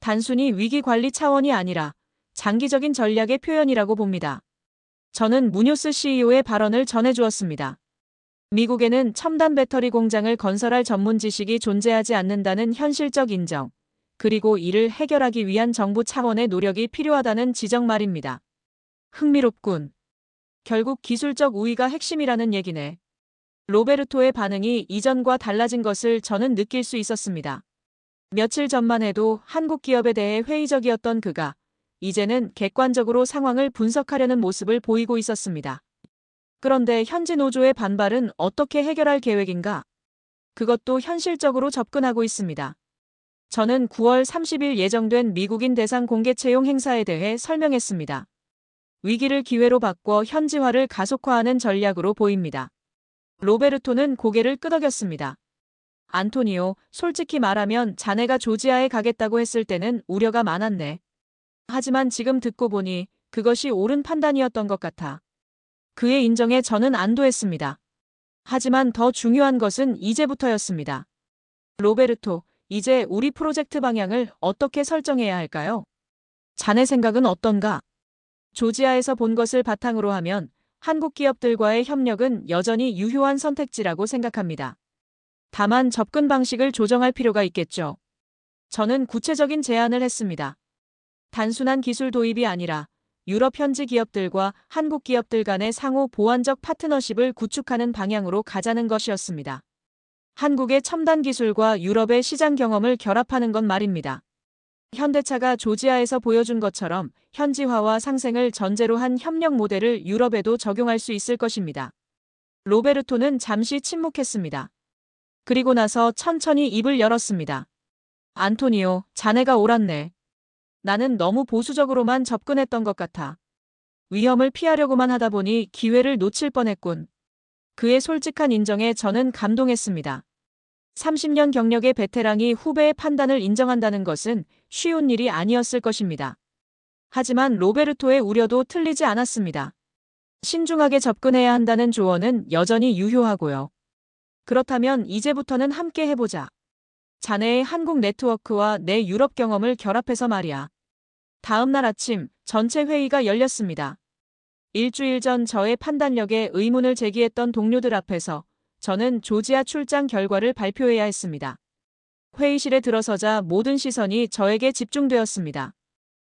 단순히 위기 관리 차원이 아니라 장기적인 전략의 표현이라고 봅니다. 저는 무뇨스 CEO의 발언을 전해주었습니다. 미국에는 첨단 배터리 공장을 건설할 전문 지식이 존재하지 않는다는 현실적 인정, 그리고 이를 해결하기 위한 정부 차원의 노력이 필요하다는 지적 말입니다. 흥미롭군. 결국 기술적 우위가 핵심이라는 얘기네. 로베르토의 반응이 이전과 달라진 것을 저는 느낄 수 있었습니다. 며칠 전만 해도 한국 기업에 대해 회의적이었던 그가 이제는 객관적으로 상황을 분석하려는 모습을 보이고 있었습니다. 그런데 현지 노조의 반발은 어떻게 해결할 계획인가? 그것도 현실적으로 접근하고 있습니다. 저는 9월 30일 예정된 미국인 대상 공개 채용 행사에 대해 설명했습니다. 위기를 기회로 바꿔 현지화를 가속화하는 전략으로 보입니다. 로베르토는 고개를 끄덕였습니다. 안토니오, 솔직히 말하면 자네가 조지아에 가겠다고 했을 때는 우려가 많았네. 하지만 지금 듣고 보니 그것이 옳은 판단이었던 것 같아. 그의 인정에 저는 안도했습니다. 하지만 더 중요한 것은 이제부터였습니다. 로베르토, 이제 우리 프로젝트 방향을 어떻게 설정해야 할까요? 자네 생각은 어떤가? 조지아에서 본 것을 바탕으로 하면 한국 기업들과의 협력은 여전히 유효한 선택지라고 생각합니다. 다만 접근 방식을 조정할 필요가 있겠죠. 저는 구체적인 제안을 했습니다. 단순한 기술 도입이 아니라 유럽 현지 기업들과 한국 기업들 간의 상호 보완적 파트너십을 구축하는 방향으로 가자는 것이었습니다. 한국의 첨단 기술과 유럽의 시장 경험을 결합하는 건 말입니다. 현대차가 조지아에서 보여준 것처럼 현지화와 상생을 전제로 한 협력 모델을 유럽에도 적용할 수 있을 것입니다. 로베르토는 잠시 침묵했습니다. 그리고 나서 천천히 입을 열었습니다. 안토니오, 자네가 옳았네. 나는 너무 보수적으로만 접근했던 것 같아. 위험을 피하려고만 하다 보니 기회를 놓칠 뻔했군. 그의 솔직한 인정에 저는 감동했습니다. 30년 경력의 베테랑이 후배의 판단을 인정한다는 것은 쉬운 일이 아니었을 것입니다. 하지만 로베르토의 우려도 틀리지 않았습니다. 신중하게 접근해야 한다는 조언은 여전히 유효하고요. 그렇다면 이제부터는 함께 해보자. 자네의 한국 네트워크와 내 유럽 경험을 결합해서 말이야. 다음 날 아침 전체 회의가 열렸습니다. 일주일 전 저의 판단력에 의문을 제기했던 동료들 앞에서 저는 조지아 출장 결과를 발표해야 했습니다. 회의실에 들어서자 모든 시선이 저에게 집중되었습니다.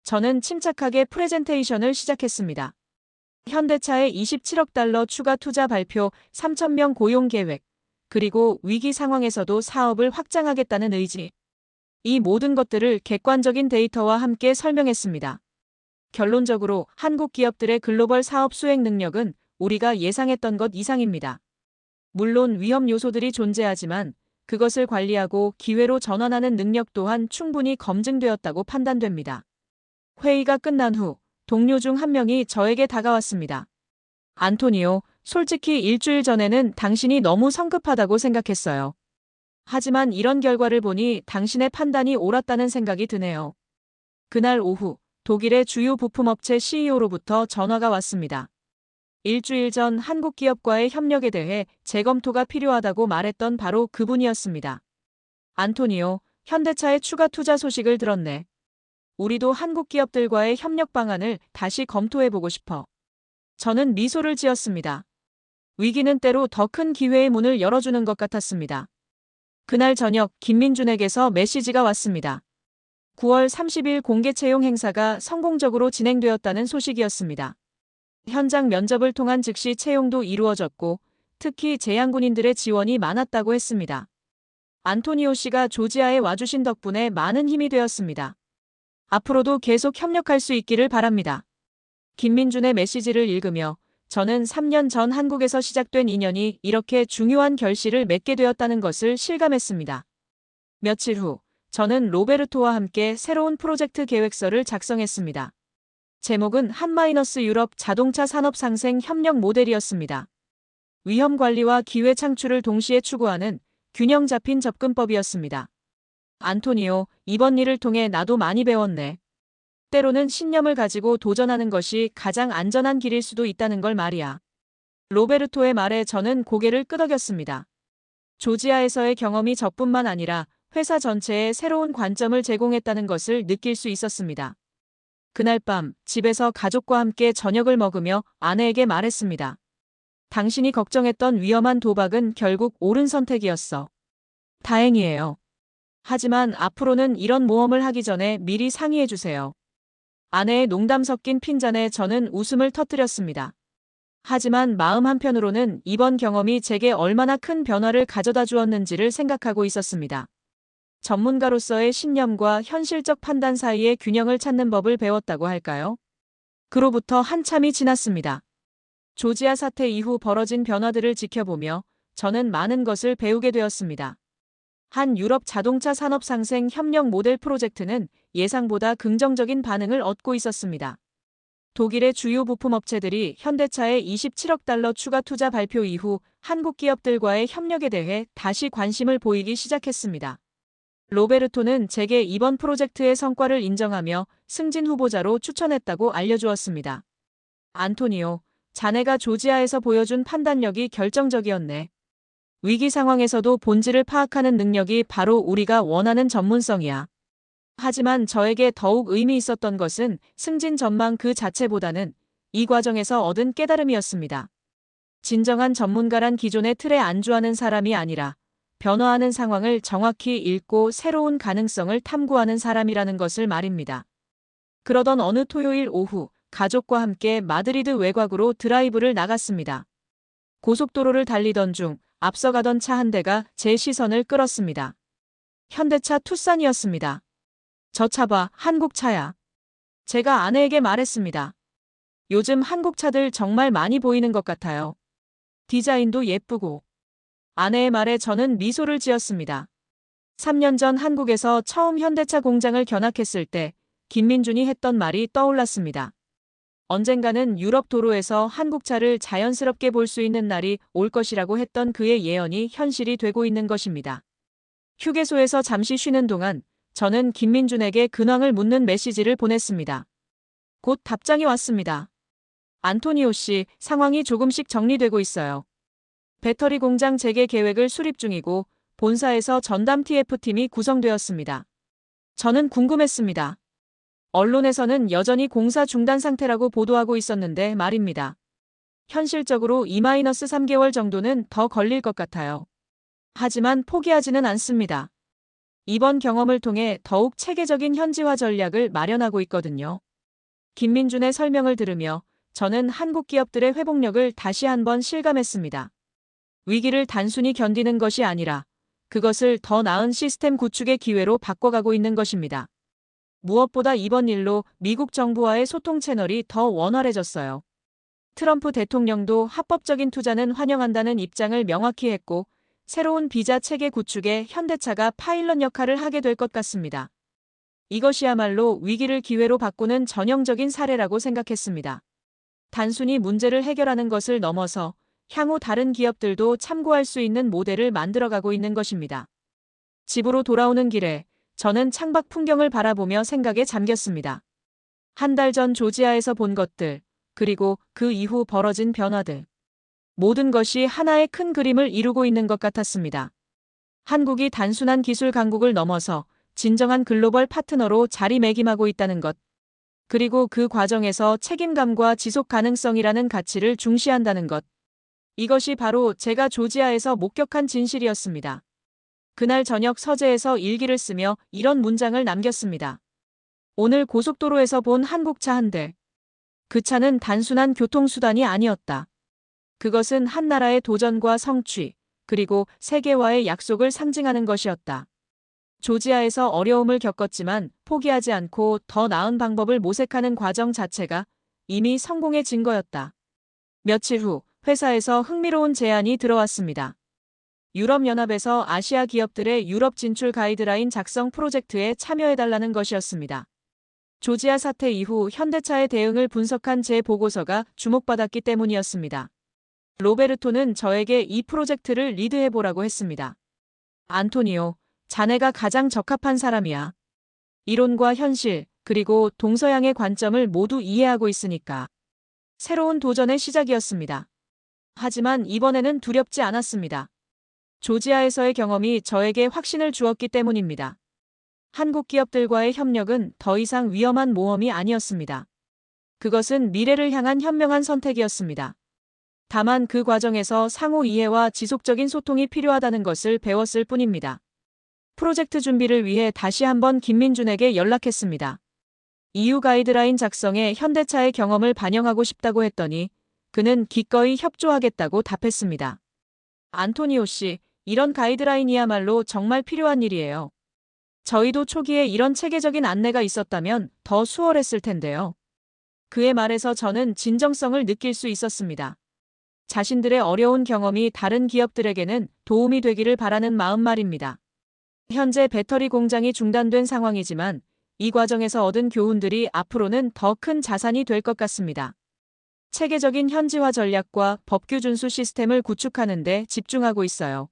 저는 침착하게 프레젠테이션을 시작했습니다. 현대차의 27억 달러 추가 투자 발표, 3,000명 고용 계획, 그리고 위기 상황에서도 사업을 확장하겠다는 의지. 이 모든 것들을 객관적인 데이터와 함께 설명했습니다. 결론적으로 한국 기업들의 글로벌 사업 수행 능력은 우리가 예상했던 것 이상입니다. 물론 위험 요소들이 존재하지만 그것을 관리하고 기회로 전환하는 능력 또한 충분히 검증되었다고 판단됩니다. 회의가 끝난 후 동료 중 한 명이 저에게 다가왔습니다. 안토니오, 솔직히 일주일 전에는 당신이 너무 성급하다고 생각했어요. 하지만 이런 결과를 보니 당신의 판단이 옳았다는 생각이 드네요. 그날 오후 독일의 주요 부품업체 CEO로부터 전화가 왔습니다. 일주일 전 한국 기업과의 협력에 대해 재검토가 필요하다고 말했던 바로 그분이었습니다. 안토니오, 현대차의 추가 투자 소식을 들었네. 우리도 한국 기업들과의 협력 방안을 다시 검토해보고 싶어. 저는 미소를 지었습니다. 위기는 때로 더 큰 기회의 문을 열어주는 것 같았습니다. 그날 저녁 김민준에게서 메시지가 왔습니다. 9월 30일 공개 채용 행사가 성공적으로 진행되었다는 소식이었습니다. 현장 면접을 통한 즉시 채용도 이루어졌고 특히 재향군인들의 지원이 많았다고 했습니다. 안토니오 씨가 조지아에 와주신 덕분에 많은 힘이 되었습니다. 앞으로도 계속 협력할 수 있기를 바랍니다. 김민준의 메시지를 읽으며 저는 3년 전 한국에서 시작된 인연이 이렇게 중요한 결실을 맺게 되었다는 것을 실감했습니다. 며칠 후, 저는 로베르토와 함께 새로운 프로젝트 계획서를 작성했습니다. 제목은 한-유럽 자동차 산업 상생 협력 모델이었습니다. 위험 관리와 기회 창출을 동시에 추구하는 균형 잡힌 접근법이었습니다. 안토니오, 이번 일을 통해 나도 많이 배웠네. 때로는 신념을 가지고 도전하는 것이 가장 안전한 길일 수도 있다는 걸 말이야. 로베르토의 말에 저는 고개를 끄덕였습니다. 조지아에서의 경험이 저뿐만 아니라 회사 전체에 새로운 관점을 제공했다는 것을 느낄 수 있었습니다. 그날 밤 집에서 가족과 함께 저녁을 먹으며 아내에게 말했습니다. 당신이 걱정했던 위험한 도박은 결국 옳은 선택이었어. 다행이에요. 하지만 앞으로는 이런 모험을 하기 전에 미리 상의해주세요. 아내의 농담 섞인 핀잔에 저는 웃음을 터뜨렸습니다. 하지만 마음 한편으로는 이번 경험이 제게 얼마나 큰 변화를 가져다 주었는지를 생각하고 있었습니다. 전문가로서의 신념과 현실적 판단 사이의 균형을 찾는 법을 배웠다고 할까요? 그로부터 한참이 지났습니다. 조지아 사태 이후 벌어진 변화들을 지켜보며 저는 많은 것을 배우게 되었습니다. 한 유럽 자동차 산업 상생 협력 모델 프로젝트는 예상보다 긍정적인 반응을 얻고 있었습니다. 독일의 주요 부품업체들이 현대차의 27억 달러 추가 투자 발표 이후 한국 기업들과의 협력에 대해 다시 관심을 보이기 시작했습니다. 로베르토는 제게 이번 프로젝트의 성과를 인정하며 승진 후보자로 추천했다고 알려주었습니다. 안토니오, 자네가 조지아에서 보여준 판단력이 결정적이었네. 위기 상황에서도 본질을 파악하는 능력이 바로 우리가 원하는 전문성이야. 하지만 저에게 더욱 의미 있었던 것은 승진 전망 그 자체보다는 이 과정에서 얻은 깨달음이었습니다. 진정한 전문가란 기존의 틀에 안주하는 사람이 아니라 변화하는 상황을 정확히 읽고 새로운 가능성을 탐구하는 사람이라는 것을 말입니다. 그러던 어느 토요일 오후, 가족과 함께 마드리드 외곽으로 드라이브를 나갔습니다. 고속도로를 달리던 중 앞서가던 차 한 대가 제 시선을 끌었습니다. 현대차 투싼이었습니다. 저 차 봐, 한국 차야. 제가 아내에게 말했습니다. 요즘 한국 차들 정말 많이 보이는 것 같아요. 디자인도 예쁘고. 아내의 말에 저는 미소를 지었습니다. 3년 전 한국에서 처음 현대차 공장을 견학했을 때 김민준이 했던 말이 떠올랐습니다. 언젠가는 유럽 도로에서 한국차를 자연스럽게 볼 수 있는 날이 올 것이라고 했던 그의 예언이 현실이 되고 있는 것입니다. 휴게소에서 잠시 쉬는 동안 저는 김민준에게 근황을 묻는 메시지를 보냈습니다. 곧 답장이 왔습니다. 안토니오 씨, 상황이 조금씩 정리되고 있어요. 배터리 공장 재개 계획을 수립 중이고 본사에서 전담 TF팀이 구성되었습니다. 저는 궁금했습니다. 언론에서는 여전히 공사 중단 상태라고 보도하고 있었는데 말입니다. 현실적으로 2-3개월 정도는 더 걸릴 것 같아요. 하지만 포기하지는 않습니다. 이번 경험을 통해 더욱 체계적인 현지화 전략을 마련하고 있거든요. 김민준의 설명을 들으며 저는 한국 기업들의 회복력을 다시 한번 실감했습니다. 위기를 단순히 견디는 것이 아니라 그것을 더 나은 시스템 구축의 기회로 바꿔가고 있는 것입니다. 무엇보다 이번 일로 미국 정부와의 소통 채널이 더 원활해졌어요. 트럼프 대통령도 합법적인 투자는 환영한다는 입장을 명확히 했고 새로운 비자 체계 구축에 현대차가 파일럿 역할을 하게 될 것 같습니다. 이것이야말로 위기를 기회로 바꾸는 전형적인 사례라고 생각했습니다. 단순히 문제를 해결하는 것을 넘어서 향후 다른 기업들도 참고할 수 있는 모델을 만들어가고 있는 것입니다. 집으로 돌아오는 길에 저는 창밖 풍경을 바라보며 생각에 잠겼습니다. 한 달 전 조지아에서 본 것들, 그리고 그 이후 벌어진 변화들. 모든 것이 하나의 큰 그림을 이루고 있는 것 같았습니다. 한국이 단순한 기술 강국을 넘어서 진정한 글로벌 파트너로 자리매김하고 있다는 것. 그리고 그 과정에서 책임감과 지속 가능성이라는 가치를 중시한다는 것. 이것이 바로 제가 조지아에서 목격한 진실이었습니다. 그날 저녁 서재에서 일기를 쓰며 이런 문장을 남겼습니다. 오늘 고속도로에서 본 한국차 한 대. 그 차는 단순한 교통수단이 아니었다. 그것은 한 나라의 도전과 성취, 그리고 세계와의 약속을 상징하는 것이었다. 조지아에서 어려움을 겪었지만 포기하지 않고 더 나은 방법을 모색하는 과정 자체가 이미 성공의 증거였다. 며칠 후 회사에서 흥미로운 제안이 들어왔습니다. 유럽연합에서 아시아 기업들의 유럽 진출 가이드라인 작성 프로젝트에 참여해달라는 것이었습니다. 조지아 사태 이후 현대차의 대응을 분석한 제 보고서가 주목받았기 때문이었습니다. 로베르토는 저에게 이 프로젝트를 리드해보라고 했습니다. 안토니오, 자네가 가장 적합한 사람이야. 이론과 현실, 그리고 동서양의 관점을 모두 이해하고 있으니까. 새로운 도전의 시작이었습니다. 하지만 이번에는 두렵지 않았습니다. 조지아에서의 경험이 저에게 확신을 주었기 때문입니다. 한국 기업들과의 협력은 더 이상 위험한 모험이 아니었습니다. 그것은 미래를 향한 현명한 선택이었습니다. 다만 그 과정에서 상호 이해와 지속적인 소통이 필요하다는 것을 배웠을 뿐입니다. 프로젝트 준비를 위해 다시 한번 김민준에게 연락했습니다. EU 가이드라인 작성에 현대차의 경험을 반영하고 싶다고 했더니 그는 기꺼이 협조하겠다고 답했습니다. 안토니오 씨, 이런 가이드라인이야말로 정말 필요한 일이에요. 저희도 초기에 이런 체계적인 안내가 있었다면 더 수월했을 텐데요. 그의 말에서 저는 진정성을 느낄 수 있었습니다. 자신들의 어려운 경험이 다른 기업들에게는 도움이 되기를 바라는 마음 말입니다. 현재 배터리 공장이 중단된 상황이지만 이 과정에서 얻은 교훈들이 앞으로는 더 큰 자산이 될 것 같습니다. 체계적인 현지화 전략과 법규 준수 시스템을 구축하는 데 집중하고 있어요.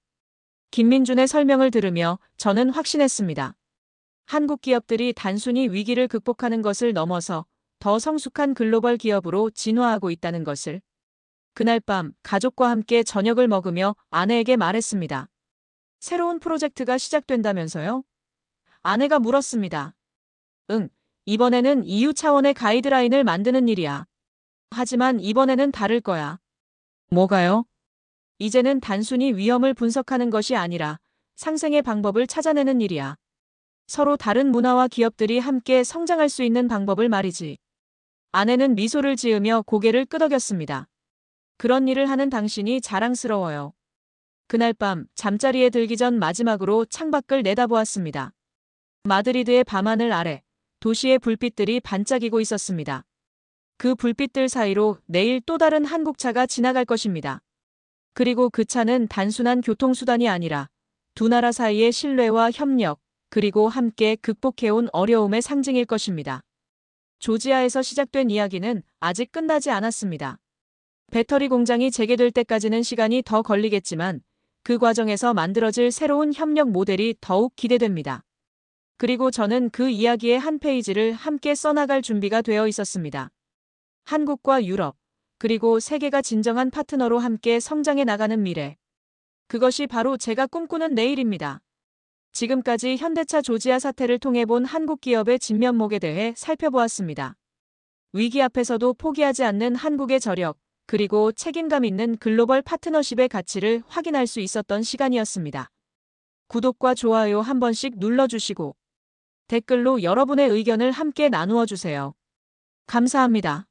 김민준의 설명을 들으며 저는 확신했습니다. 한국 기업들이 단순히 위기를 극복하는 것을 넘어서 더 성숙한 글로벌 기업으로 진화하고 있다는 것을. 그날 밤 가족과 함께 저녁을 먹으며 아내에게 말했습니다. 새로운 프로젝트가 시작된다면서요? 아내가 물었습니다. 응, 이번에는 EU 차원의 가이드라인을 만드는 일이야. 하지만 이번에는 다를 거야. 뭐가요? 이제는 단순히 위험을 분석하는 것이 아니라 상생의 방법을 찾아내는 일이야. 서로 다른 문화와 기업들이 함께 성장할 수 있는 방법을 말이지. 아내는 미소를 지으며 고개를 끄덕였습니다. 그런 일을 하는 당신이 자랑스러워요. 그날 밤 잠자리에 들기 전 마지막으로 창밖을 내다보았습니다. 마드리드의 밤하늘 아래 도시의 불빛들이 반짝이고 있었습니다. 그 불빛들 사이로 내일 또 다른 한국차가 지나갈 것입니다. 그리고 그 차는 단순한 교통수단이 아니라 두 나라 사이의 신뢰와 협력, 그리고 함께 극복해온 어려움의 상징일 것입니다. 조지아에서 시작된 이야기는 아직 끝나지 않았습니다. 배터리 공장이 재개될 때까지는 시간이 더 걸리겠지만 그 과정에서 만들어질 새로운 협력 모델이 더욱 기대됩니다. 그리고 저는 그 이야기의 한 페이지를 함께 써나갈 준비가 되어 있었습니다. 한국과 유럽, 그리고 세계가 진정한 파트너로 함께 성장해 나가는 미래. 그것이 바로 제가 꿈꾸는 내일입니다. 지금까지 현대차 조지아 사태를 통해 본 한국 기업의 진면목에 대해 살펴보았습니다. 위기 앞에서도 포기하지 않는 한국의 저력, 그리고 책임감 있는 글로벌 파트너십의 가치를 확인할 수 있었던 시간이었습니다. 구독과 좋아요 한 번씩 눌러주시고 댓글로 여러분의 의견을 함께 나누어 주세요. 감사합니다.